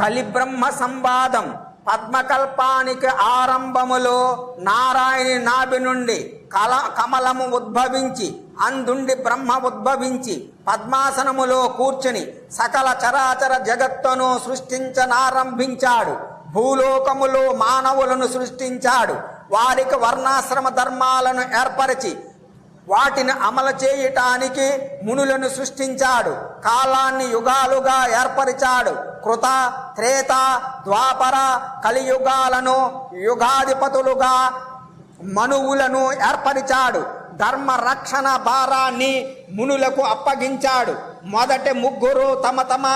కలిబ్రహ్మ సంవాదం పద్మకల్పానికి ఆరంభములో నారాయణి నాభి నుండి కమలము ఉద్భవించి అందుండి బ్రహ్మ ఉద్భవించి పద్మాసనములో కూర్చుని సకల చరాచర జగత్తును సృష్టించనారంభించాడు. భూలోకములో మానవులను సృష్టించాడు. వారికి వర్ణాశ్రమ ధర్మాలను ఏర్పరిచి వాటిని అమలు చేయటానికి మునులను సృష్టించాడు. కాలాన్ని యుగాలుగా ఏర్పరిచాడు. కృత, త్రేత, ద్వాపర, కలియుగాలను యుగాధిపతులుగా మనువులను ఏర్పరిచాడు. ధర్మ రక్షణ భారాన్ని మునులకు అప్పగించాడు. మొదటి ముగ్గురు తమ తమ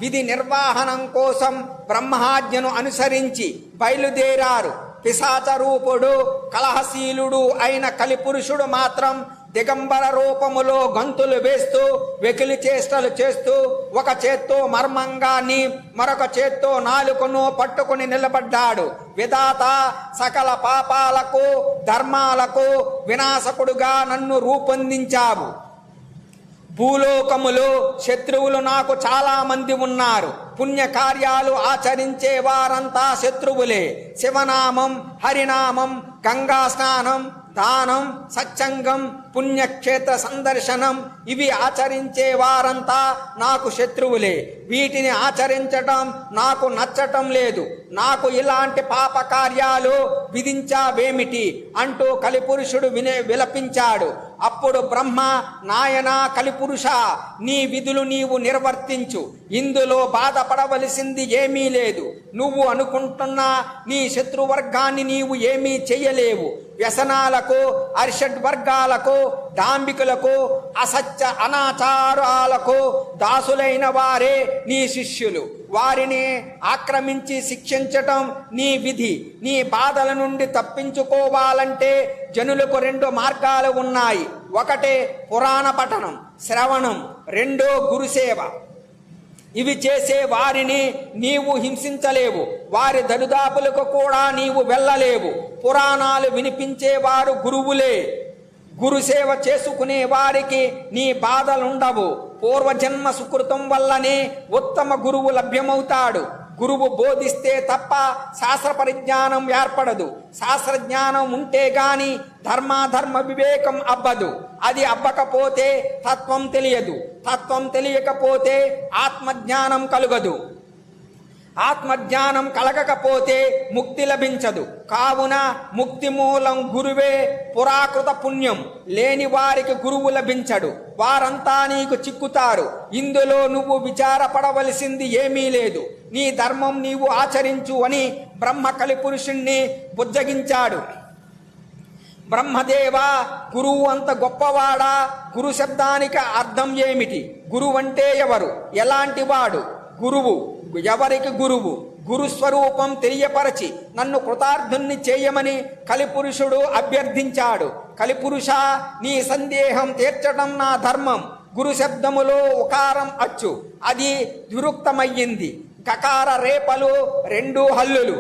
విధి నిర్వహణం కోసం బ్రహ్మాజ్ఞను అనుసరించి బయలుదేరారు. పిశాచ రూపుడు కలహశీలుడు అయిన కలిపురుషుడు మాత్రం దిగంబర రూపములో గంతులు వేస్తూ వెకిలి చేష్టలు చేస్తూ ఒక చేత్తో మర్మంగాన్ని మరొక చేత్తో నాలుకను పట్టుకుని నిలబడ్డాడు. విధాత, సకల పాపాలకు ధర్మాలకు వినాశకుడుగా నన్ను రూపొందించావు. భూలోకములో శత్రువులు నాకు చాలా మంది ఉన్నారు. పుణ్యకార్యాలు ఆచరించే వారంతా శత్రువులే. శివనామం, హరినామం, గంగా స్నానం, దానం, సత్సంగం, పుణ్యక్షేత్ర సందర్శనం ఇవి ఆచరించే వారంతా నాకు శత్రువులే. వీటిని ఆచరించటం నాకు నచ్చటం లేదు. నాకు ఇలాంటి పాప కార్యాలు విధించావేమిటి అంటూ కలిపురుషుడు విలపించాడు. అప్పుడు బ్రహ్మ, నాయనా కలిపురుష, నీ విధులు నీవు నిర్వర్తించు. ఇందులో బాధపడవలసింది ఏమీ లేదు. నువ్వు అనుకుంటున్న నీ శత్రువర్గాన్ని నీవు ఏమీ చెయ్యలేవు. వ్యసనాలకు, అరిషడ్ వర్గాలకు, డాంబికులకు, అసత్య అనాచారాలకు దాసులైన వారే నీ శిష్యులు. వారిని ఆక్రమించి శిక్షించటం నీ విధి. నీ బాధల నుండి తప్పించుకోవాలంటే జనులకు 2 మార్గాలు ఉన్నాయి. ఒకటే పురాణ పఠనం, శ్రవణం. రెండో గురుసేవ. ఇవి చేసే వారిని నీవు హింసించలేవు. వారి దరిదాపులకు కూడా నీవు వెళ్ళలేవు. పురాణాలు వినిపించేవారు గురువులే. గురుసేవ చేసుకునే వారికి నీ బాధలుండవు. పూర్వజన్మ సుకృతం వల్లనే ఉత్తమ గురువు లభ్యమవుతాడు. గురువు బోధిస్తే తప్ప శాస్త్ర పరిజ్ఞానం ఏర్పడదు. శాస్త్రజ్ఞానం ఉంటే గాని ధర్మాధర్మ వివేకం అబ్బదు. అది అబ్బకపోతే తత్వం తెలియదు. తత్వం తెలియకపోతే ఆత్మజ్ఞానం కలుగదు. ఆత్మజ్ఞానం కలగకపోతే ముక్తి లభించదు. కావున ముక్తి మూలం గురువే. పురాకృత పుణ్యం లేని వారికి గురువు లభించడు. వారంతా నీకు చిక్కుతారు. ఇందులో నువ్వు విచారపడవలసింది ఏమీ లేదు. నీ ధర్మం నీవు ఆచరించు అని బ్రహ్మ కలిపురుషుణ్ణి బుజ్జగించాడు. బ్రహ్మదేవ, గురువు అంత గొప్పవాడా? గురు శబ్దానికి అర్థం ఏమిటి? గురువు అంటే ఎవరు? ఎలాంటి వాడు? గురువు ఎవరికి గురువు? గురుస్వరూపం తెలియపరచి నన్ను కృతార్థుణ్ణి చేయమని కలిపురుషుడు అభ్యర్థించాడు. కలిపురుష, నీ సందేహం తీర్చడం నా ధర్మం. గురు శబ్దములో ఉకారం అచ్చు, అది ద్విరుక్తమయ్యింది. గకార రేపలు 2 హల్లులు.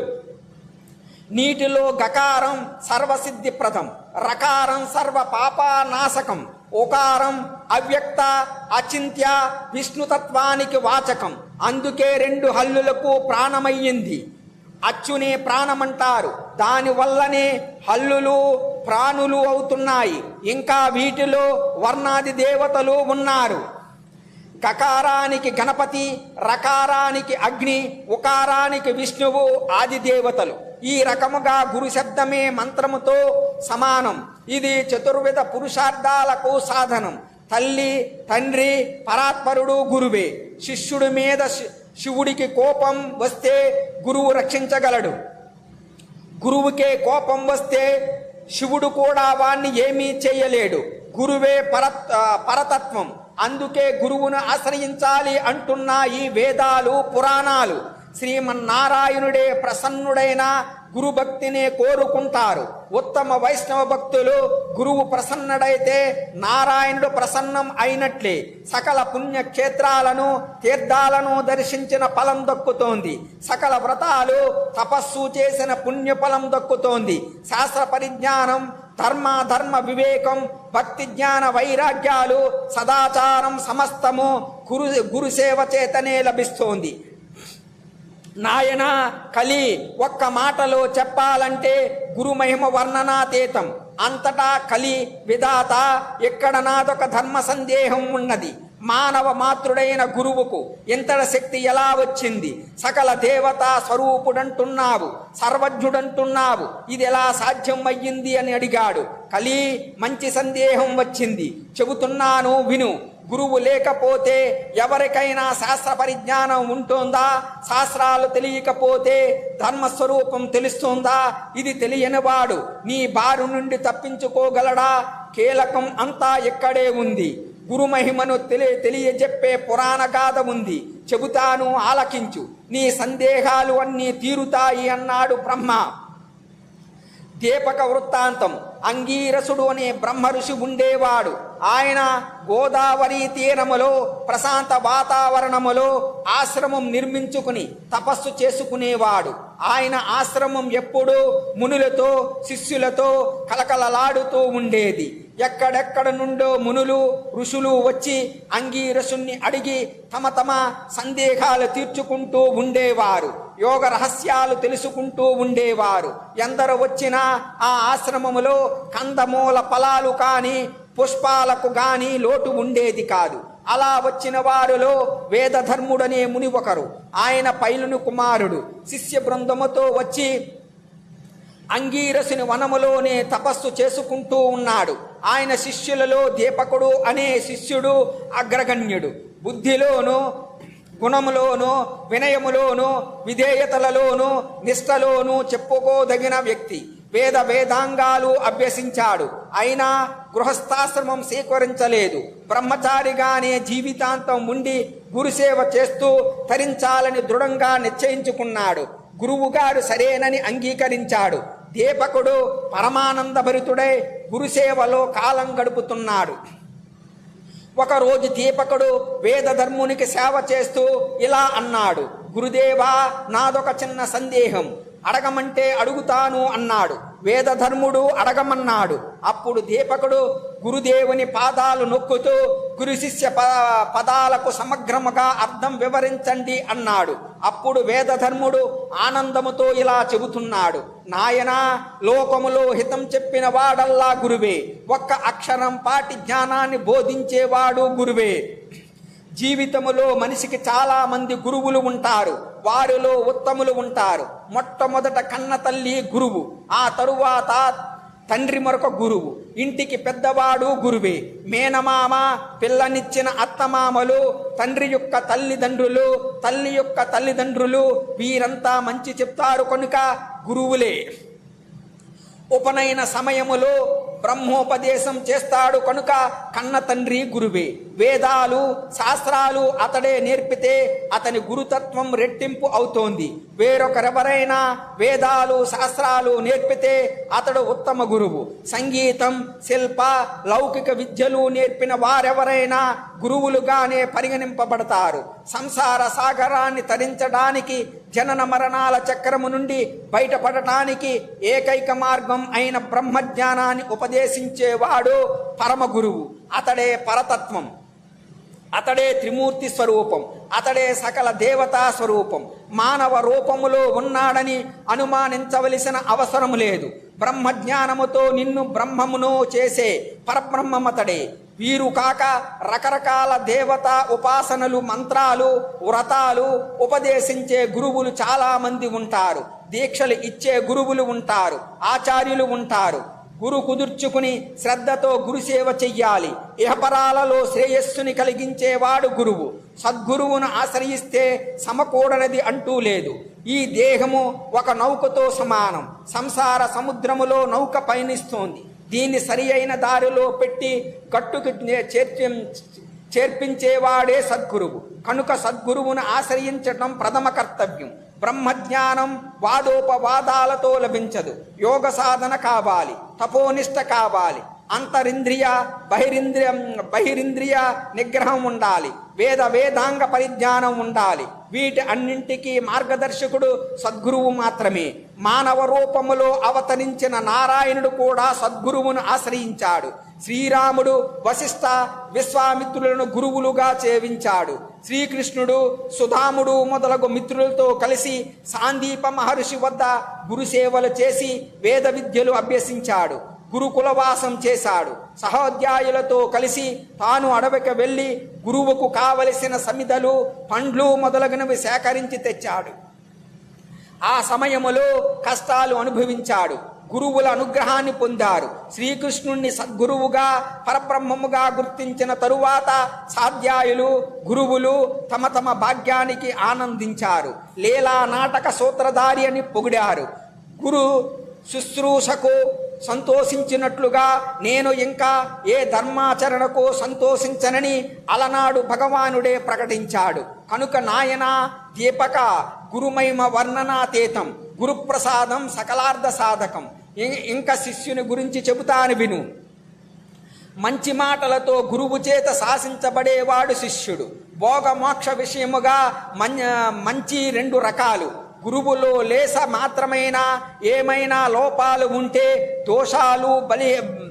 నీటిలో గకారం సర్వసిద్ధిప్రదం, రకారం సర్వ పాపానాశకం, ఓకారం అవ్యక్త అచింత్య విష్ణుతత్వానికి వాచకం. అందుకే 2 హల్లులకు ప్రాణమయ్యింది. అచ్చునే ప్రాణమంటారు. దానివల్లనే హల్లులు ప్రాణులు అవుతున్నాయి. ఇంకా వీటిలో వర్ణాది దేవతలు ఉన్నారు. కకారానికి గణపతి, రకారానికి అగ్ని, ఉకారానికి విష్ణువు ఆది దేవతలు. ఈ రకముగా గురు శబ్దమే మంత్రముతో సమానం. ఇది చతుర్విధ పురుషార్థాలకు సాధనం. తల్లి, తండ్రి, పరాత్పరుడు గురువే. శిష్యుడి మీద శివుడికి కోపం వస్తే గురువు రక్షించగలడు. గురువుకే కోపం వస్తే శివుడు కూడా వాణ్ణి ఏమీ చేయలేడు. గురువే పరతత్వం. అందుకే గురువును ఆశ్రయించాలి అంటున్న ఈ వేదాలు, పురాణాలు. శ్రీమన్నారాయణుడే ప్రసన్నుడైన గురుభక్తిని కోరుకుంటారు. ఉత్తమ వైష్ణవ భక్తులు గురువు ప్రసన్నుడైతే నారాయణుడు ప్రసన్నం అయినట్లే. సకల పుణ్యక్షేత్రాలను, తీర్థాలను దర్శించిన ఫలం దక్కుతోంది. సకల వ్రతాలు, తపస్సు చేసిన పుణ్యఫలం దక్కుతోంది. శాస్త్ర పరిజ్ఞానం, ధర్మ వివేకం, భక్తి జ్ఞాన వైరాగ్యాలు, సదాచారం సమస్తము గురుసేవ చేతనే లభిస్తోంది. నాయన కలి ఒక్క మాటలో చెప్పాలంటే గురుమహిమ వర్ణనాతీతం. అంతటా కలి విధాత. ఇక్కడ నాదొక ధర్మ సందేహం ఉన్నది. మానవ మాతృడైన గురువుకు ఇంతటి శక్తి ఎలా వచ్చింది? సకల దేవతా స్వరూపుడంటున్నావు, సర్వజ్ఞుడంటున్నావు, ఇది ఎలా సాధ్యం అయ్యింది అని అడిగాడు. కలి మంచి సందేహం వచ్చింది, చెబుతున్నాను విను. గురువు లేకపోతే ఎవరికైనా శాస్త్ర పరిజ్ఞానం ఉంటుందా? శాస్త్రాలు తెలియకపోతే ధర్మస్వరూపం తెలుస్తుందా? ఇది తెలియనివాడు నీ బారు నుండి తప్పించుకోగలడా? కీలకం అంతా ఇక్కడే ఉంది. గురుమహిమను తెలియజెప్పే పురాణ గాథ ఉంది, చెబుతాను ఆలకించు. నీ సందేహాలు అన్నీ తీరుతాయి అన్నాడు బ్రహ్మ. దీపక వృత్తాంతం. అంగీరసుడు అనే బ్రహ్మ ఋషి ఉండేవాడు. ఆయన గోదావరి తీరములో ప్రశాంత వాతావరణములో ఆశ్రమం నిర్మించుకుని తపస్సు చేసుకునేవాడు. ఆయన ఆశ్రమం ఎప్పుడూ మునులతో శిష్యులతో కలకలలాడుతూ ఉండేది. ఎక్కడెక్కడ నుండో మునులు ఋషులు వచ్చి అంగీరసుని అడిగి తమ తమ సందేహాలు తీర్చుకుంటూ ఉండేవారు, యోగ రహస్యాలు తెలుసుకుంటూ ఉండేవారు. ఎందరు వచ్చినా ఆ ఆశ్రమములో కందమూల ఫలాలు కానీ పుష్పాలకు గాని లోటు ఉండేది కాదు. అలా వచ్చిన వారిలో వేదధర్ముడనే ముని ఒకరు. ఆయన పైలుని కుమారుడు. శిష్య బృందముతో వచ్చి అంగీరసుని వనములోనే తపస్సు చేసుకుంటూ ఉన్నాడు. ఆయన శిష్యులలో దీపకుడు అనే శిష్యుడు అగ్రగణ్యుడు. బుద్ధిలోనూ గుణములోనూ వినయములోనూ విధేయతలలోనూ నిష్టలోనూ చెప్పుకోదగిన వ్యక్తి. వేదాంగాలు అభ్యసించాడు. అయినా గృహస్థాశ్రమం స్వీకరించలేదు. బ్రహ్మచారిగానే జీవితాంతం ఉండి గురుసేవ చేస్తూ తరించాలని దృఢంగా నిశ్చయించుకున్నాడు. గురువుగారు సరేనని అంగీకరించాడు. దీపకుడు పరమానందభరితుడై గురుసేవలో కాలం గడుపుతున్నాడు. ఒకరోజు దీపకుడు వేదధర్మునికి సేవ చేస్తూ ఇలా అన్నాడు, గురుదేవా, నాదొక చిన్న సందేహం, అడగమంటే అడుగుతాను అన్నాడు. వేదధర్ముడు అడగమన్నాడు. అప్పుడు దీపకుడు గురుదేవుని పాదాలు నొక్కుతూ గురు శిష్య పదాలకు సమగ్రముగా అర్థం వివరించండి అన్నాడు. అప్పుడు వేదధర్ముడు ఆనందముతో ఇలా చెబుతున్నాడు, నాయనా, లోకములో హితం చెప్పిన వాడల్లా గురువే. ఒక్క అక్షరం పాటి జ్ఞానాన్ని బోధించేవాడు గురువే. జీవితములో మనిషికి చాలా మంది గురువులు ఉంటారు. వారిలో ఉత్తములు ఉంటారు. మొట్టమొదట కన్న తల్లి గురువు, ఆ తరువాత తండ్రి మరొక గురువు, ఇంటికి పెద్దవాడు గురువే. మేనమామ, పిల్లనిచ్చిన అత్తమామలు, తండ్రి యొక్క తల్లిదండ్రులు, తల్లి యొక్క తల్లిదండ్రులు, వీరంతా మంచి చెప్తారు కనుక గురువులే. ఉపనయన సమయములో బ్రహ్మోపదేశం చేస్తాడు కనుక కన్న తండ్రి గురువే. వేదాలు శాస్త్రాలు అతడే నేర్పితే అతని గురుతత్వం రెట్టింపు అవుతోంది. వేరొకరెవరైనా వేదాలు శాస్త్రాలు నేర్పితే అతడు ఉత్తమ గురువు. సంగీతం, శిల్ప, లౌకిక విద్యలు నేర్పిన వారెవరైనా గురువులుగానే పరిగణింపబడతారు. సంసార సాగరాన్ని తరించడానికి, జనన మరణాల చక్రము నుండి బయటపడటానికి ఏకైక మార్గం అయిన బ్రహ్మజ్ఞానాన్ని ఉపదేశించేవాడు పరమ గురువు. అతడే పరతత్వం, అతడే త్రిమూర్తి స్వరూపం, అతడే సకల దేవతా స్వరూపం. మానవ రూపములో ఉన్నాడని అనుమానించవలసిన అవసరం లేదు. బ్రహ్మజ్ఞానముతో నిన్ను బ్రహ్మమును చేసే పరబ్రహ్మమతడే. వీరు కాక రకరకాల దేవతా ఉపాసనలు, మంత్రాలు, వ్రతాలు ఉపదేశించే గురువులు చాలా మంది ఉంటారు. దీక్షలు ఇచ్చే గురువులు ఉంటారు, ఆచార్యులు ఉంటారు. గురు కుదుర్చుకుని శ్రద్ధతో గురుసేవ చెయ్యాలి. ఇహపరాలలో శ్రేయస్సుని కలిగించేవాడు గురువు. సద్గురువును ఆశ్రయిస్తే సమకూడనది అంటూ లేదు. ఈ దేహము ఒక నౌకతో సమానం. సంసార సముద్రములో నౌక పయనిస్తోంది. దీన్ని సరి అయిన దారిలో పెట్టి గట్టుకు చేర్పించేవాడే సద్గురువు. కనుక సద్గురువును ఆశ్రయించడం ప్రథమ కర్తవ్యం. బ్రహ్మజ్ఞానం వాదోపవాదాలతో లభించదు. యోగ సాధన కావాలి, తపోనిష్ట కావాలి, అంతరింద్రియ బహిరింద్రియ నిగ్రహం ఉండాలి. వేదాంగ పరిజ్ఞానం ఉండాలి. వీటి అన్నింటికీ మార్గదర్శకుడు సద్గురువు మాత్రమే. మానవ రూపములో అవతరించిన నారాయణుడు కూడా సద్గురువును ఆశ్రయించాడు. శ్రీరాముడు వశిష్ఠ విశ్వామిత్రులను గురువులుగా సేవించాడు. శ్రీకృష్ణుడు సుధాముడు మొదలగు మిత్రులతో కలిసి సాందీప మహర్షి వద్ద గురుసేవలు చేసి వేద విద్యలు అభ్యసించాడు. గురుకులవాసం చేశాడు. సహోద్యాయులతో కలిసి తాను అడవికి వెళ్ళి గురువుకు కావలసిన సమిధలు పండ్లు మొదలగునవి సేకరించి తెచ్చాడు. ఆ సమయములో కష్టాలు అనుభవించాడు. గురువుల అనుగ్రహాన్ని పొందారు. శ్రీకృష్ణుణ్ణి సద్గురువుగా పరబ్రహ్మముగా గుర్తించిన తరువాత సాధ్యాయులు గురువులు తమ తమ భాగ్యానికి ఆనందించారు. లీలా నాటక సూత్రధారి అని పొగిడారు. గురు శుశ్రూషకు సంతోషించినట్లుగా నేను ఇంకా ఏ ధర్మాచరణకు సంతోషించనని అలనాడు భగవానుడే ప్రకటించాడు. కనుక నాయన దీపక గురుమహిమ వర్ణనాతీతం, గురుప్రసాదం సకలార్థ సాధకం. ఇంకా శిష్యుని గురించి చెబుతాను విను. మంచి మాటలతో గురువు చేత శాసించబడేవాడు శిష్యుడు. భోగమోక్ష విషయముగా మంచి 2 రకాలు. గురువులో లేస మాత్రమైనా ఏమైనా లోపాలు ఉంటే, దోషాలు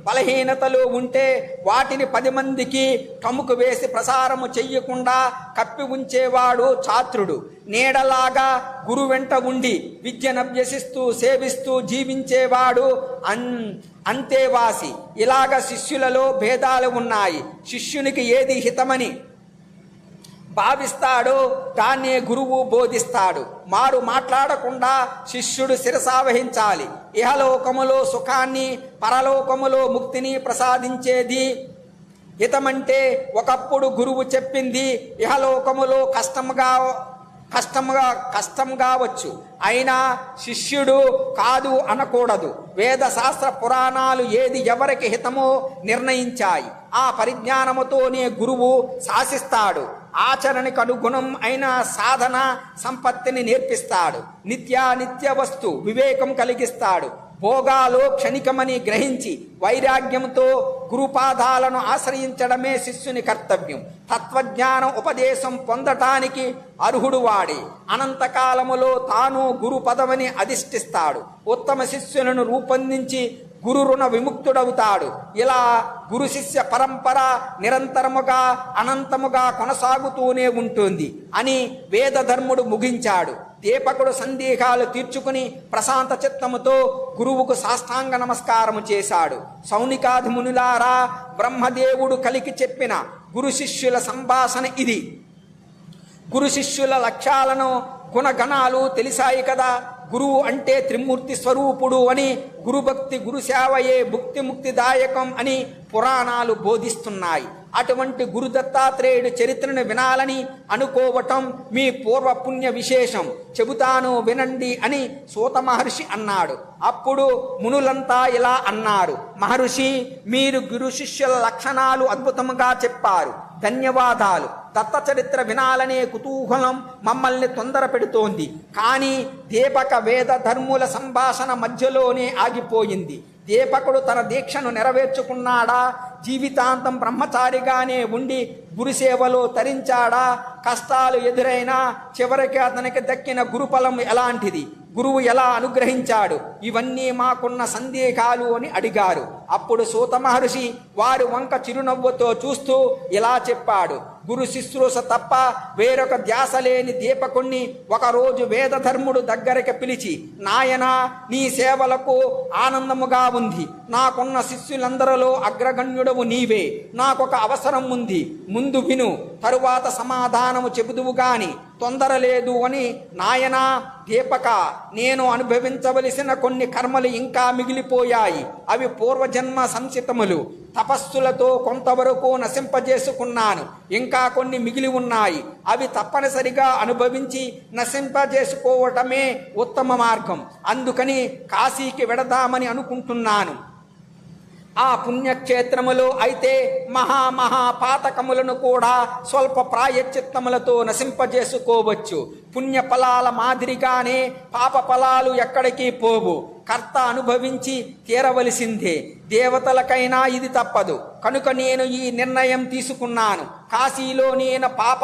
బలహీనతలు ఉంటే వాటిని 10 మందికి కముకు వేసి ప్రసారము చెయ్యకుండా కప్పి ఉంచేవాడు ఛాత్రుడు. నీడలాగా గురు వెంట ఉండి విద్యనభ్యసిస్తూ సేవిస్తూ జీవించేవాడు అంతేవాసి. ఇలాగ శిష్యులలో భేదాలు ఉన్నాయి. శిష్యునికి ఏది హితమని భావిస్తాడో దాన్నే గురువు బోధిస్తాడు. మారు మాట్లాడకుండా శిష్యుడు శిరసావహించాలి. ఇహలోకములో సుఖాన్ని పరలోకములో ముక్తిని ప్రసాదించేది హితమంటే ఒకప్పుడు గురువు చెప్పింది ఇహలోకములో కష్టం కావచ్చు, అయినా శిష్యుడు కాదు అనకూడదు. వేద శాస్త్ర పురాణాలు ఏది ఎవరికి హితమో నిర్ణయించాయి. ఆ పరిజ్ఞానముతోనే గురువు శాసిస్తాడు. ఆచరణకు అనుగుణం అయిన సాధన సంపత్తిని నేర్పిస్తాడు. నిత్య వస్తు వివేకం కలిగిస్తాడు. భోగాలు క్షణికమని గ్రహించి వైరాగ్యంతో గురుపాదాలను ఆశ్రయించడమే శిష్యుని కర్తవ్యం. తత్వజ్ఞానం ఉపదేశం పొందటానికి అర్హుడు వాడే. అనంతకాలములో తాను గురు పదవిని అధిష్ఠిస్తాడు. ఉత్తమ శిష్యులను రూపొందించి గురు రుణ విముక్తుడవుతాడు. ఇలా గురు శిష్య పరంపర నిరంతరముగా అనంతముగా కొనసాగుతూనే ఉంటుంది అని వేదధర్ముడు ముగించాడు. దీపకుడు సందేహాలు తీర్చుకుని ప్రశాంత చిత్తముతో గురువుకు సాష్టాంగ నమస్కారము చేశాడు. సౌనికాది మునులారా, బ్రహ్మదేవుడు కలికి చెప్పిన గురు శిష్యుల సంభాషణ ఇది. గురు శిష్యుల లక్ష్యాలను గుణగణాలు తెలిసాయి కదా. గురువు అంటే త్రిమూర్తి స్వరూపుడు అని, గురుభక్తి గురుసేవయే భుక్తి ముక్తిదాయకం అని పురాణాలు బోధిస్తున్నాయి. అటువంటి గురు దత్తాత్రేయుడు చరిత్రను వినాలని అనుకోవటం మీ పూర్వపుణ్య విశేషం. చెబుతాను వినండి అని సూత మహర్షి అన్నాడు. అప్పుడు మునులంతా ఇలా అన్నారు: మహర్షి, మీరు గురు శిష్యుల లక్షణాలు అద్భుతంగా చెప్పారు. ధన్యవాదాలు. దత్త చరిత్ర వినాలనే కుతూహలం మమ్మల్ని తొందర పెడుతోంది. కానీ దీపక వేద ధర్ముల సంభాషణ మధ్యలోనే ఆగిపోయింది. దీపకుడు తన దీక్షను నెరవేర్చుకున్నాడా? జీవితాంతం బ్రహ్మచారిగానే ఉండి గురుసేవలో తరించాడా? కష్టాలు ఎదురైనా చివరికి అతనికి దక్కిన గురుఫలం ఎలాంటిది? గురువు ఎలా అనుగ్రహించాడు? ఇవన్నీ మాకున్న సందేహాలు అని అడిగారు. అప్పుడు సూత మహర్షి వారి వంక చిరునవ్వుతో చూస్తూ ఇలా చెప్పాడు: గురు శుశ్రూష తప్ప వేరొక ధ్యాస లేని దీపకుణ్ణి ఒకరోజు వేదధర్ముడు దగ్గరికి పిలిచి, నాయనా, నీ సేవలకు ఆనందముగా ఉంది. నాకున్న శిష్యులందరిలో అగ్రగణ్యుడవు నీవే. నాకొక అవసరం ఉంది, ముందు విను, తరువాత సమాధానము చెబుదువు గాని తొందర లేదు అని. నాయనా దీపక, నేను అనుభవించవలసిన కొన్ని కర్మలు ఇంకా మిగిలిపోయాయి. అవి పూర్వజన్మ సంచితములు. తపస్సులతో కొంతవరకు నశింపజేసుకున్నాను. ఇంకా కొన్ని మిగిలి ఉన్నాయి. అవి తప్పనిసరిగా అనుభవించి నశింపజేసుకోవటమే ఉత్తమ మార్గం. అందుకని కాశీకి వెడదామని అనుకుంటున్నాను. ఆ పుణ్యక్షేత్రములో అయితే మహాపాతకములను కూడా స్వల్ప ప్రాయశ్చిత్తములతో నశింపజేసుకోవచ్చు. పుణ్య ఫలాల మాదిరిగానే పాప ఫలాలు ఎక్కడికి పోవు. కర్త అనుభవించి తీరవలసిందే. దేవతలకైనా ఇది తప్పదు. కనుక నేను ఈ నిర్ణయం తీసుకున్నాను. కాశీలో నేను పాప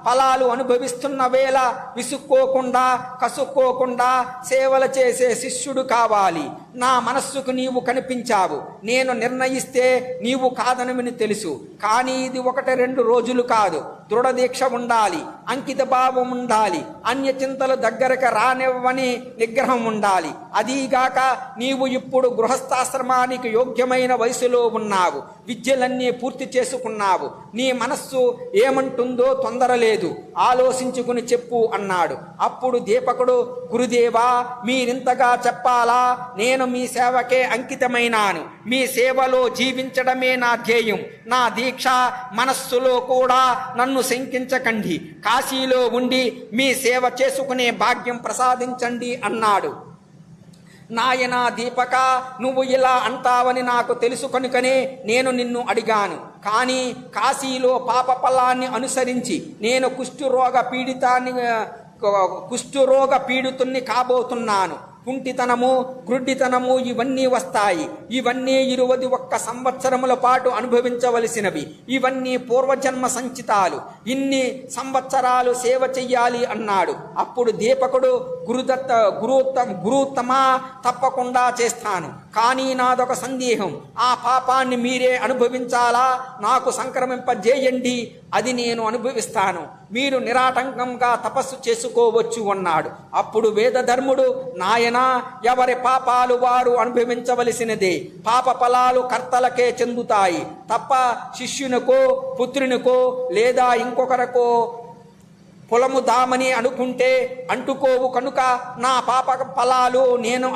ఫలాలు అనుభవిస్తున్న వేళ విసుక్కోకుండా కసుక్కోకుండా సేవలు చేసే శిష్యుడు కావాలి. నా మనస్సుకు నీవు కనిపించావు. నేను నిర్ణయిస్తే నీవు కాదనమని తెలుసు. కానీ ఇది 1-2 రోజులు కాదు. దృఢదీక్ష ఉండాలి, అంకిత భావం ఉండాలి, అన్య చింతలు దగ్గరకు రానివ్వని నిగ్రహం ఉండాలి. అదీగాక నీవు ఇప్పుడు గృహస్థాశ్రమానికి యోగ్యమైన వయసులో ఉన్నావు. విద్యలన్నీ పూర్తి చేసుకున్నావు. నీ మనస్సు ఏమంటుందో తొందర లేదు, ఆలోచించుకుని చెప్పు అన్నాడు. అప్పుడు దీపకుడు, గురుదేవా, మీరింతగా చెప్పాలా? నేను మీ సేవకే అంకితమైనాను. మీ సేవలో జీవించడమే నా ధ్యేయం, నా దీక్ష. మనస్సులో కూడా నన్ను శంకించకండి. కాశీలో ఉండి మీ సేవ చేసుకునే భాగ్యం ప్రసాదించండి అన్నాడు. నాయనా దీపక, నువ్వు ఇలా అంటావని నాకు తెలుసు కనుకనే నేను నిన్ను అడిగాను. కానీ కాశీలో పాప ఫలాన్ని అనుసరించి నేను కుష్ఠరోగ పీడితుణ్ణి కాబోతున్నాను. కుంటితనము, గ్రుడ్డితనము ఇవన్నీ వస్తాయి. ఇవన్నీ 21 సంవత్సరముల పాటు అనుభవించవలసినవి. ఇవన్నీ పూర్వజన్మ సంచితాలు. ఇన్ని సంవత్సరాలు సేవ చెయ్యాలి అన్నాడు. అప్పుడు దీపకుడు, గురుత్తమా, తప్పకుండా చేస్తాను. కానీ నాదొక సందేహం. ఆ పాపాన్ని మీరే అనుభవించాలా? నాకు సంక్రమింపజేయండి, అది నేను అనుభవిస్తాను. మీరు నిరాటంకంగా తపస్సు చేసుకోవచ్చు అన్నాడు. అప్పుడు వేదధర్ముడు, నాయనా, ఎవరి పాపాలు వారు అనుభవించవలసినదే. పాప ఫలాలు కర్తలకే చెందుతాయి తప్ప శిష్యునికో, పుత్రునికో లేదా ఇంకొకరికో పొలము దామని అనుకుంటే అంటుకోవు. కనుక నా పాప ఫలాలు నేను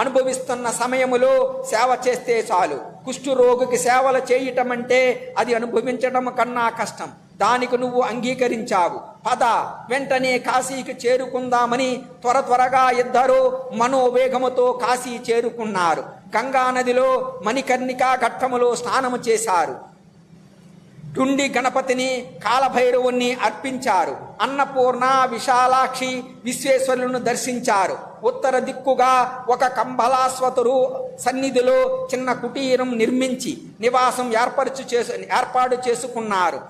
అనుభవిస్తున్న సమయములో సేవ చేస్తే చాలు. కుష్ఠరోగికి సేవలు చేయటం అంటే అది అనుభవించడం కన్నా కష్టం. దానికి నువ్వు అంగీకరించావు. పద, వెంటనే కాశీకి చేరుకుందామని త్వరగా ఇద్దరు మనోవేగముతో కాశీ చేరుకున్నారు. గంగానదిలో మణికర్ణికా ఘట్టములో స్నానము చేశారు. టుండి గణపతిని, కాలభైరవుణ్ణి అర్పించారు. అన్నపూర్ణ, విశాలాక్షి, విశ్వేశ్వరులను దర్శించారు. ఉత్తర దిక్కుగా ఒక కంబలాశ్వతురు సన్నిధిలో చిన్న కుటీరం నిర్మించి నివాసం ఏర్పాటు చేసుకున్నారు.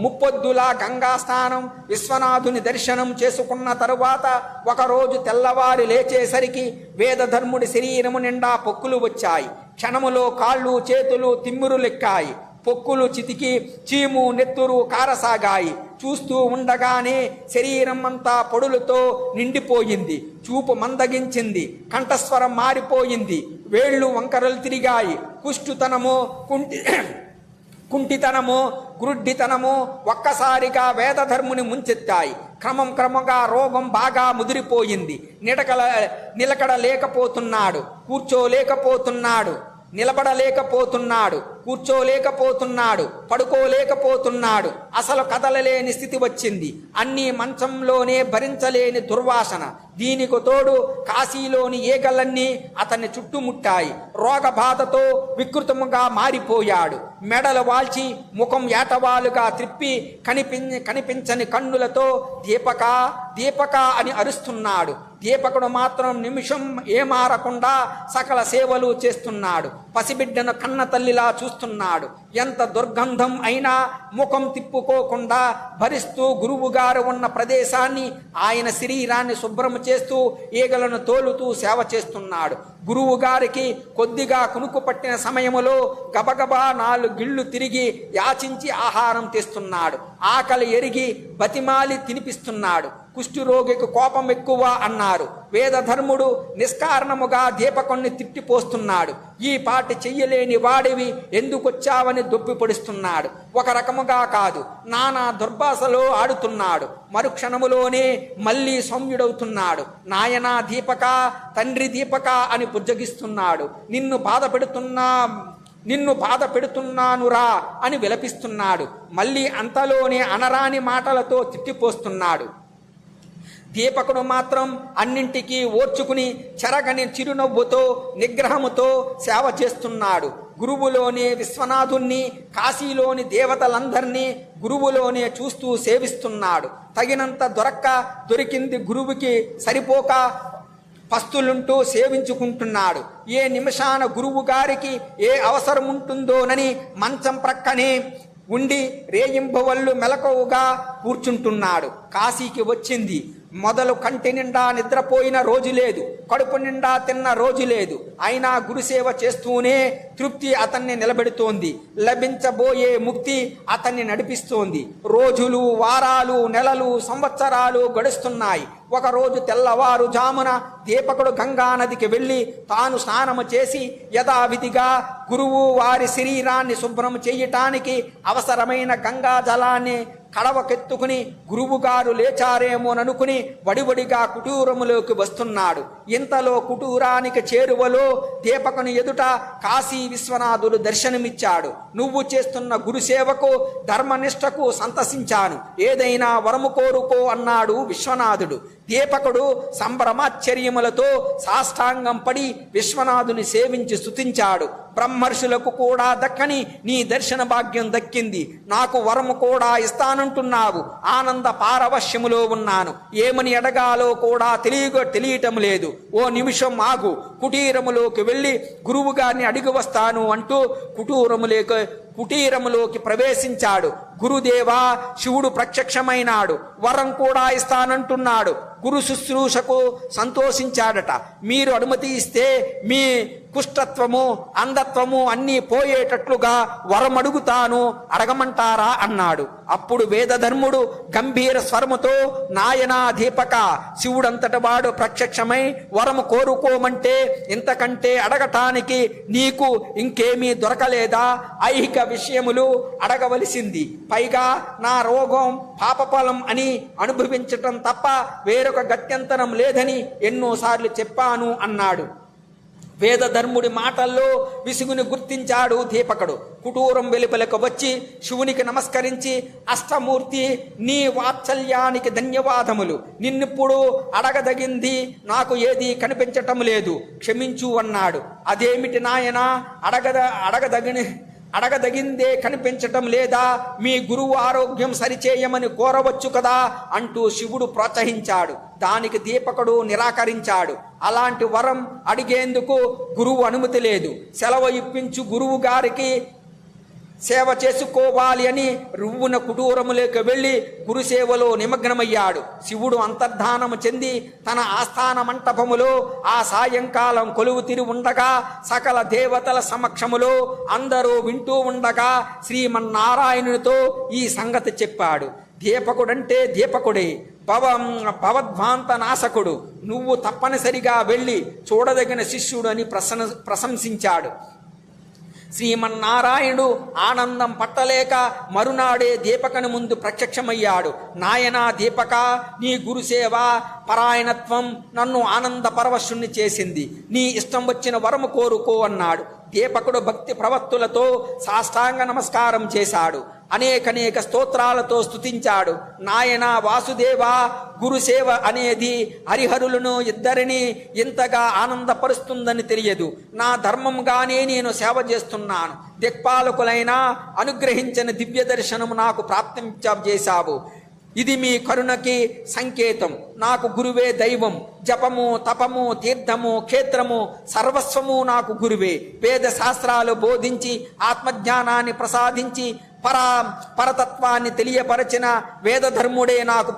ముప్పొద్దుల గంగా స్నానం, విశ్వనాథుని దర్శనం చేసుకున్న తరువాత ఒకరోజు తెల్లవారి లేచేసరికి వేదధర్ముడి శరీరము నిండా పొక్కులు వచ్చాయి. క్షణములో కాళ్ళు చేతులు తిమ్మిరులెక్కాయి. పొక్కులు చితికి చీము నెత్తురు కారసాగాయి. చూస్తూ ఉండగానే శరీరం అంతా పొడులతో నిండిపోయింది. చూపు మందగించింది. కంఠస్వరం మారిపోయింది. వేళ్ళు వంకరలు తిరిగాయి. కుంటితనము, గ్రుడ్డితనము ఒక్కసారిగా వేదధర్ముని ముంచెత్తాయి. క్రమంగా రోగం బాగా ముదిరిపోయింది. నిలకడలేకపోతున్నాడు, కూర్చోలేకపోతున్నాడు, నిలబడలేకపోతున్నాడు, కూర్చోలేకపోతున్నాడు, పడుకోలేకపోతున్నాడు. అసలు కదలలేని స్థితి వచ్చింది. అన్నీ మంచంలోనే భరించలేని దుర్వాసన. దీనికి తోడు కాశీలోని ఏగలన్నీ అతన్ని చుట్టుముట్టాయి. రోగబాధతో వికృతముగా మారిపోయాడు. మెడలు వాల్చి ముఖం ఏటవాలుగా త్రిప్పి కనిపించని కన్నులతో దీపక దీపక అని అరుస్తున్నాడు. దీపకుడు మాత్రం నిమిషం ఏమారకుండా సకల సేవలు చేస్తున్నాడు. పసిబిడ్డను కన్న తల్లిలా చూస్తున్నాడు. ఎంత దుర్గంధం అయినా ముఖం తిప్పుకోకుండా భరిస్తూ గురువుగారు ఉన్న ప్రదేశాన్ని, ఆయన శరీరాన్ని శుభ్రం చేస్తూ ఈగలను తోలుతూ సేవ చేస్తున్నాడు. గురువు గారికి కొద్దిగా కునుకు పట్టిన సమయములో గబగబా 4 గిళ్ళు తిరిగి యాచించి ఆహారం తెస్తున్నాడు. ఆకలి ఎరిగి బతిమాలి తినిపిస్తున్నాడు. కుష్ఠరోగికి కోపం ఎక్కువ అన్నారు. వేదధర్ముడు నిష్కారణముగా దీపకుణ్ణి తిట్టిపోస్తున్నాడు. ఈ పాటి చెయ్యలేని వాడివి ఎందుకొచ్చావని దొప్పిపొడుస్తున్నాడు. ఒక రకముగా కాదు, నానా దుర్భాషలో ఆడుతున్నాడు. మరుక్షణములోనే మళ్ళీ సౌమ్యుడవుతున్నాడు. నాయనా దీపక, తండ్రి దీపక అని బుజ్జగిస్తున్నాడు. నిన్ను బాధ పెడుతున్నానురా అని విలపిస్తున్నాడు. మళ్ళీ అంతలోనే అనరాని మాటలతో తిట్టిపోస్తున్నాడు. దీపకుడు మాత్రం అన్నింటికీ ఓర్చుకుని చెరగని చిరునవ్వుతో నిగ్రహముతో సేవ చేస్తున్నాడు. గురువులోనే విశ్వనాథుణ్ణి, కాశీలోని దేవతలందరినీ గురువులోనే చూస్తూ సేవిస్తున్నాడు. తగినంత దొరికింది గురువుకి సరిపోక పస్తులుంటూ సేవించుకుంటున్నాడు. ఏ నిమిషాన గురువు గారికి ఏ అవసరం ఉంటుందోనని మంచం ప్రక్కనే ఉండి రేయింబవళ్ళు మెలకువగా కూర్చుంటున్నాడు. కాశీకి వచ్చింది మొదలు కంటి నిండా నిద్రపోయిన రోజు లేదు, కడుపు నిండా తిన్న రోజు లేదు. అయినా గురుసేవ చేస్తూనే తృప్తి అతన్ని నిలబెడుతోంది. లభించబోయే ముక్తి అతన్ని నడిపిస్తోంది. రోజులు, వారాలు, నెలలు, సంవత్సరాలు గడుస్తున్నాయి. ఒకరోజు తెల్లవారుజామున దీపకుడు గంగా నదికి వెళ్ళి తాను స్నానము చేసి యథావిధిగా గురువు వారి శరీరాన్ని శుభ్రం చేయటానికి అవసరమైన గంగా జలాన్ని కడవకెత్తుకుని గురువుగారు లేచారేమోననుకుని వడివడిగా కుటీరములోకి వస్తున్నాడు. ఇంతలో కుటీరానికి చేరువలో దీపకుని ఎదుట కాశీ విశ్వనాథుడు దర్శనమిచ్చాడు. నువ్వు చేస్తున్న గురుసేవకు, ధర్మనిష్టకు సంతసించాను, ఏదైనా వరము కోరుకో అన్నాడు విశ్వనాథుడు. దీపకుడు సంభ్రమాశ్చర్యములతో సాష్టాంగం పడి విశ్వనాథుని సేవించి స్తుతించాడు. బ్రహ్మర్షులకు కూడా దక్కని నీ దర్శన భాగ్యం దక్కింది, నాకు వరము కూడా ఇస్తానంటున్నావు. ఆనంద పారవశ్యములో ఉన్నాను, ఏమని అడగాలో కూడా తెలియటం లేదు. ఓ నిమిషం ఆగు, కుటీరములోకి వెళ్ళి గురువు గారిని అడిగి వస్తాను అంటూ కుటీరములోకి ప్రవేశించాడు. గురుదేవా, శివుడు ప్రత్యక్షమైనాడు, వరం కూడా ఇస్తానంటున్నాడు. గురు శుశ్రూషకు సంతోషించాడట. మీరు అనుమతి ఇస్తే మీ కుష్టత్వము, అంధత్వము అన్నీ పోయేటట్లుగా వరం అడుగుతాను, అడగమంటారా అన్నాడు. అప్పుడు వేదధర్ముడు గంభీర స్వరముతో, నాయనా దీపక, శివుడంతటి వాడు ప్రత్యక్షమై వరము కోరుకోమంటే ఇంతకంటే అడగటానికి నీకు ఇంకేమీ దొరకలేదా? ఐహిక విషయములు అడగవలసింది, పైగా నా రోగం పాపఫలం అని అనుభవించటం తప్ప వేరొక గత్యంతరం లేదని ఎన్నోసార్లు చెప్పాను అన్నాడు. వేదధర్ముడి మాటల్లో విసుగుని గుర్తించాడు దీపకుడు. కుటూరం వెలుపలకు వచ్చి శివునికి నమస్కరించి, అష్టమూర్తి, నీ వాత్సల్యానికి ధన్యవాదములు. నిన్నిప్పుడు అడగదగింది నాకు ఏదీ కనిపించటం లేదు, క్షమించు అన్నాడు. అదేమిటి నాయనా, అడగదగిందే కనిపించటం లేదా? మీ గురువు ఆరోగ్యం సరిచేయమని కోరవచ్చు కదా అంటూ శివుడు ప్రోత్సహించాడు. దానికి దీపకుడు నిరాకరించాడు. అలాంటి వరం అడిగేందుకు గురువు అనుమతి లేదు, సెలవు ఇప్పించు, గురువు గారికి సేవ చేసుకోవాలి అని రువ్వున కుటూరములోకి వెళ్ళి గురుసేవలో నిమగ్నమయ్యాడు. శివుడు అంతర్ధానము చెంది తన ఆస్థాన మంటపములో ఆ సాయంకాలం కొలువు తిరి ఉండగా సకల దేవతల సమక్షములో అందరూ వింటూ ఉండగా శ్రీమన్నారాయణునితో ఈ సంగతి చెప్పాడు. దీపకుడంటే దీపకుడే, భవద్వాంత నాశకుడు, నువ్వు తప్పనిసరిగా వెళ్ళి చూడదగిన శిష్యుడు అని ప్రశంసించాడు. శ్రీమన్నారాయణుడు ఆనందం పట్టలేక మరునాడే దీపకని ముందు ప్రత్యక్షమయ్యాడు. నాయనా దీపక, నీ గురుసేవ పరాయణత్వం నన్ను ఆనంద పరవశుణ్ణి చేసింది, నీ ఇష్టం వచ్చిన వరము కోరుకో అన్నాడు. దీపకుడు భక్తి ప్రవత్తులతో సాష్టాంగ నమస్కారం చేశాడు. అనేక స్తోత్రాలతో స్తుతించాడు. నాయన వాసుదేవా, గురుసేవ అనేది హరిహరులను ఇద్దరిని ఇంతగా ఆనందపరుస్తుందని తెలియదు. నా ధర్మంగానే నేను సేవ చేస్తున్నాను. దిక్పాలకులైనా అనుగ్రహించిన దివ్య దర్శనము నాకు ప్రాప్తింపజేశావు. ఇది మీ కరుణకి సంకేతం. నాకు గురువే దైవం. జపము, తపము, తీర్థము, క్షేత్రము సర్వస్వము నాకు గురువే. వేద శాస్త్రాలు బోధించి ఆత్మజ్ఞానాన్ని ప్రసాదించి పరతత్వాన్ని తెలియపరచిన వేదధర్ముడే నాకు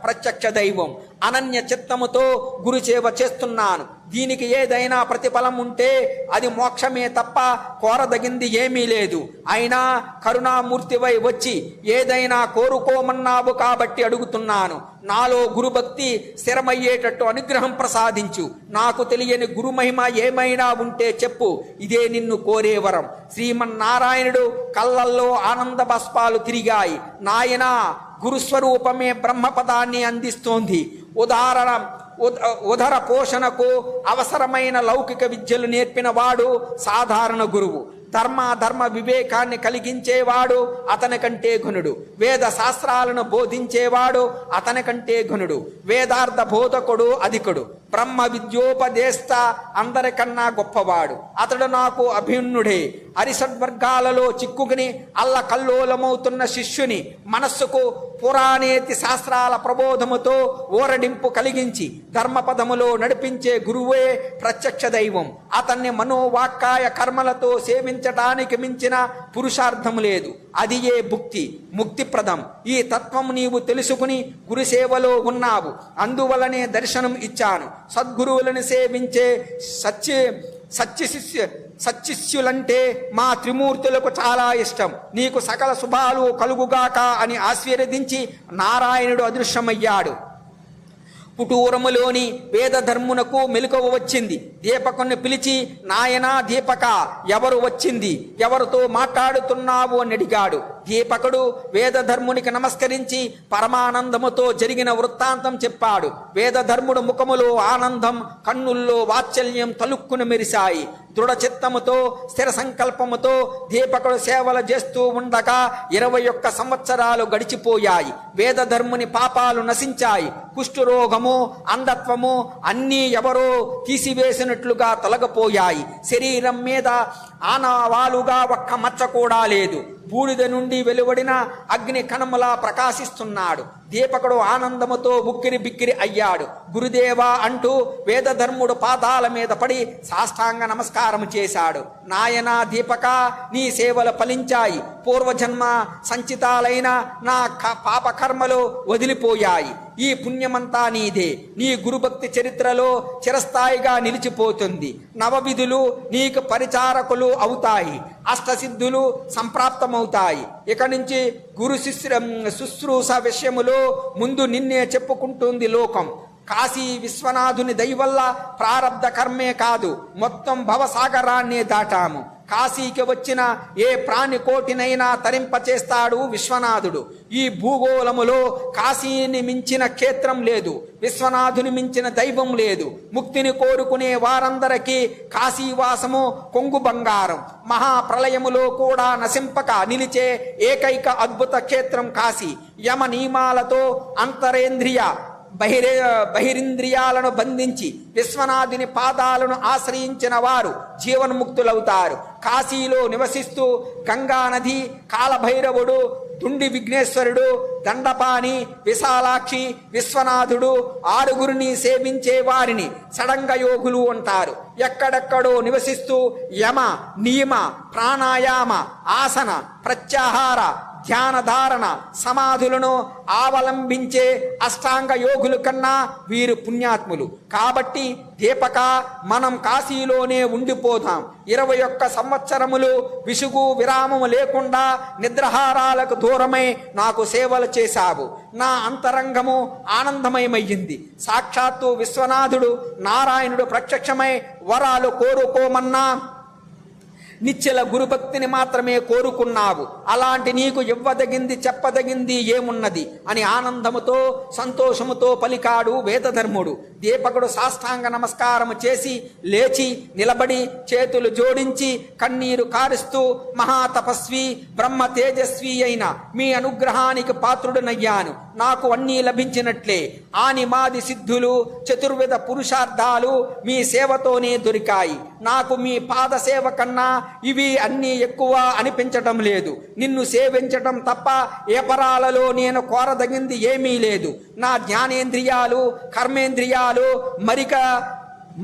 ప్రత్యక్ష దైవం. అనన్య చిత్తముతో గురుసేవ చేస్తున్నాను. దీనికి ఏదైనా ప్రతిఫలం ఉంటే అది మోక్షమే తప్ప కోరదగింది ఏమీ లేదు. అయినా కరుణామూర్తివై వచ్చి ఏదైనా కోరుకోమన్నావు కాబట్టి అడుగుతున్నాను. నాలో గురుభక్తి స్థిరమయ్యేటట్టు అనుగ్రహం ప్రసాదించు. నాకు తెలియని గురుమహిమ ఏమైనా ఉంటే చెప్పు, ఇదే నిన్ను కోరే వరం. శ్రీమన్నారాయణుడు కళ్ళల్లో ఆనంద బాష్పాలు తిరిగాయి. నాయనా, గురుస్వరూపమే బ్రహ్మపదాన్ని అందిస్తోంది. ఉదర పోషణకు అవసరమైన లౌకిక విద్యలు నేర్పిన వాడు సాధారణ గురువు. ధర్మ వివేకాన్ని కలిగించేవాడు అతని కంటే ఘనుడు. వేద శాస్త్రాలను బోధించేవాడు అతని కంటే ఘనుడు. వేదార్థ బోధకుడు అధికుడు. బ్రహ్మ విద్యోపదేష్ట అందరికన్నా గొప్పవాడు. అతడు నాకు అభిన్నుడే. అరిషడ్వర్గాలలో చిక్కుకుని అల్లకల్లోలమవుతున్న శిష్యుని మనస్సుకు పురాణేతి శాస్త్రాల ప్రబోధముతో ఊరడింపు కలిగించి ధర్మపదములో నడిపించే గురువే ప్రత్యక్ష దైవం. అతన్ని మనోవాక్కాయ కర్మలతో సేవించటానికి మించిన పురుషార్థము లేదు. అది ఏ ముక్తిప్రదం. ఈ తత్వం నీవు తెలుసుకుని గురుసేవలో ఉన్నావు. అందువలనే దర్శనం ఇచ్చాను. సద్గురువులను సేవించే సచ్చిష్యులంటే మా త్రిమూర్తులకు చాలా ఇష్టం. నీకు సకల శుభాలు కలుగుగాక అని ఆశీర్వదించి నారాయణుడు అదృశ్యమయ్యాడు. పుటూరములోని వేదధర్మునకు మెలకువ వచ్చింది. దీపకుని పిలిచి, నాయనా దీపక, ఎవరు వచ్చింది? ఎవరితో మాట్లాడుతున్నావు అని అడిగాడు. దీపకుడు వేదధర్మునికి నమస్కరించి పరమానందముతో జరిగిన వృత్తాంతం చెప్పాడు. వేదధర్ముడు ముఖములో ఆనందం, కన్నుల్లో వాత్సల్యం తలుక్కును మెరిశాయి. దృఢ చిత్తముతో స్థిర సంకల్పముతో దీపకుడు సేవలు చేస్తూ ఉండగా 21 సంవత్సరాలు గడిచిపోయాయి. వేదధర్ముని పాపాలు నశించాయి. కుష్ఠరోగము, అంధత్వము అన్నీ ఎవరో తీసివేసినట్లుగా తొలగిపోయాయి. శరీరం మీద ఆనవాలుగా ఒక్క మచ్చ కూడా లేదు. బూడిద నుండి వెలువడిన అగ్ని కణములా ప్రకాశిస్తున్నాడు. దీపకుడు ఆనందముతో ఉక్కిరి బిక్కిరి అయ్యాడు. గురుదేవా అంటూ వేదధర్ముడు పాదాల మీద పడి సాష్టాంగ నమస్కారం చేశాడు. నాయనా దీపక, నీ సేవలు ఫలించాయి. పూర్వజన్మ సంచితాలైన నా పాపకర్మలు వదిలిపోయాయి. ఈ పుణ్యమంతా నీదే. నీ గురుభక్తి చరిత్రలో చిరస్థాయిగా నిలిచిపోతుంది. నవవిధులు నీకు పరిచారకులు అవుతాయి. అష్టసిద్ధులు సంప్రాప్తమవుతాయి. ఇక నుంచి గురు శుశ్రూష విషయములో ముందు నిన్నే చెప్పుకుంటుంది లోకం. కాశీ విశ్వనాథుని దయ వల్ల ప్రారబ్ధ కర్మే కాదు, మొత్తం భవసాగరాన్నే దాటాము. కాశీకి వచ్చిన ఏ ప్రాణికోటినైనా తరింపచేస్తాడు విశ్వనాథుడు. ఈ భూగోళములో కాశీని మించిన క్షేత్రం లేదు, విశ్వనాథుని మించిన దైవం లేదు. ముక్తిని కోరుకునే వారందరికీ కాశీవాసము కొంగు బంగారం. మహాప్రళయములో కూడా నశింపక నిలిచే ఏకైక అద్భుత క్షేత్రం కాశీ. యమ నియమాలతో అంతరేంద్రియ బహిరింద్రియాలను బంధించి విశ్వనాథుని పాదాలను ఆశ్రయించిన వారు జీవన్ముక్తులవుతారు. కాశీలో నివసిస్తూ గంగానది, కాలభైరవుడు, తుండి విఘ్నేశ్వరుడు, దండపాణి, విశాలాక్షి, విశ్వనాథుడు 6గురిని సేవించే వారిని షడంగ యోగులు అంటారు. ఎక్కడెక్కడో నివసిస్తూ యమ, నియమ, ప్రాణాయామ, ఆసన, ప్రత్యాహార, ధ్యాన ధారణ సమాధులను అవలంబించే అష్టాంగ యోగుల కన్నా వీరు పుణ్యాత్ములు. కాబట్టి దీపక, మనం కాశీలోనే ఉండిపోతాం. 21 సంవత్సరములు విసుగు విరామము లేకుండా నిద్రహారాలకు దూరమై నాకు సేవలు చేశావు. నా అంతరంగము ఆనందమయమయ్యింది. సాక్షాత్తు విశ్వనాథుడు నారాయణుడు ప్రత్యక్షమై వరాలు కోరుకోమన్నా నిశ్చల గురుభక్తిని మాత్రమే కోరుకున్నావు. అలాంటి నీకు ఇవ్వదగింది చెప్పదగింది ఏమున్నది అని ఆనందముతో సంతోషముతో పలికాడు వేదధర్ముడు. దీపకుడు సాష్టాంగ నమస్కారం చేసి లేచి నిలబడి చేతులు జోడించి కన్నీరు కారుస్తూ, మహాతపస్వి బ్రహ్మ తేజస్వి అయిన మీ అనుగ్రహానికి పాత్రుడనయ్యాను. నాకు అన్నీ లభించినట్లే. ఆనిమాది సిద్ధులు, చతుర్విధ పురుషార్థాలు మీ సేవతోనే దొరికాయి. నాకు మీ పాద సేవ కన్నా ఇవి అన్నీ ఎక్కువ అనిపించటం లేదు. నిన్ను సేవించటం తప్ప ఏ పరాలలో నేను కోరదగింది ఏమీ లేదు. నా జ్ఞానేంద్రియాలు, కర్మేంద్రియాలు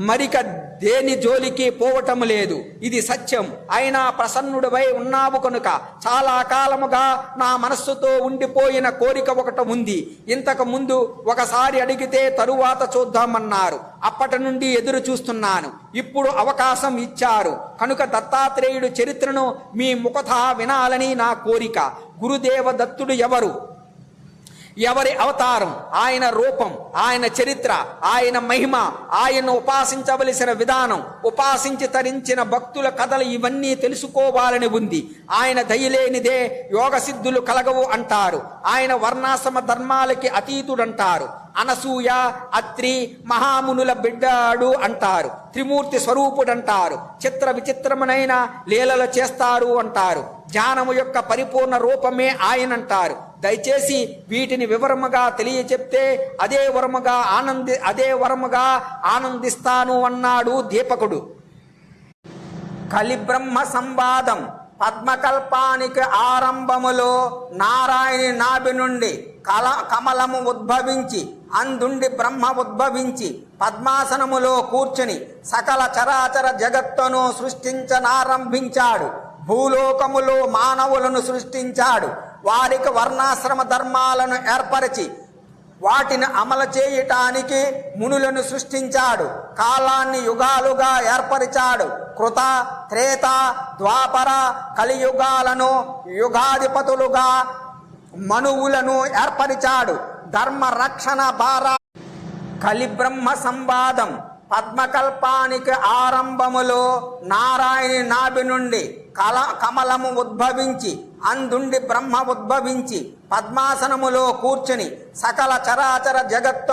మరిక దేని జోలికి పోవటం లేదు. ఇది సత్యం. అయినా ప్రసన్నుడివై ఉన్నావు కనుక చాలా కాలముగా నా మనస్సుతో ఉండిపోయిన కోరిక ఒకటి ఉంది. ఇంతకు ముందు ఒకసారి అడిగితే తరువాత చూద్దామన్నారు. అప్పటి నుండి ఎదురు చూస్తున్నాను. ఇప్పుడు అవకాశం ఇచ్చారు కనుక దత్తాత్రేయుడు చరిత్రను మీ ముఖత వినాలని నా కోరిక. గురుదేవ దత్తుడు ఎవరు? ఎవరి అవతారం, ఆయన రూపం, ఆయన చరిత్ర, ఆయన మహిమ, ఆయన ఉపాసించవలసిన విధానం, ఉపాసించి తరించిన భక్తుల కథలు ఇవన్నీ తెలుసుకోవాలని ఉంది. ఆయన దయలేనిదే యోగ సిద్ధులు కలగవు అంటారు. ఆయన వర్ణాశ్రమ ధర్మాలకి అతీతుడంటారు. అనసూయ, అత్రి మహామునుల బిడ్డాడు అంటారు. త్రిమూర్తి స్వరూపుడంటారు. చిత్ర విచిత్రమునైన లీలలు చేస్తారు అంటారు. జ్ఞానము యొక్క పరిపూర్ణ రూపమే ఆయనంటారు. దయచేసి వీటిని వివరముగా తెలియచెప్తే అదే వరముగా ఆనందిస్తాను అన్నాడు దీపకుడు. కలిబ్రహ్మ సంవాదం. పద్మకల్పానికి ఆరంభములో నారాయణి నాభి నుండి కమలము ఉద్భవించి అందుండి బ్రహ్మ ఉద్భవించి పద్మాసనములో కూర్చుని సకల చరాచర జగత్తును సృష్టించనారంభించాడు. భూలోకములో మానవులను సృష్టించాడు. వారికి వర్ణాశ్రమ ధర్మాలను ఏర్పరిచి వాటిని అమలు చేయటానికి మునులను సృష్టించాడు. కాలాన్ని యుగాలుగా ఏర్పరిచాడు. కృత, త్రేత, ద్వాపర, కలియుగాలను యుగాధిపతులుగా మనువులను ఏర్పరిచాడు. ధర్మ రక్షణ భార. కలిబ్రహ్మ సంవాదం. పద్మకల్పానికి ఆరంభములో నారాయణి నాభి నుండి కమలము ఉద్భవించి అందుండి బ్రహ్మ ఉద్భవించి పద్మాసనములో కూర్చుని సకల చరాచర జగత్తు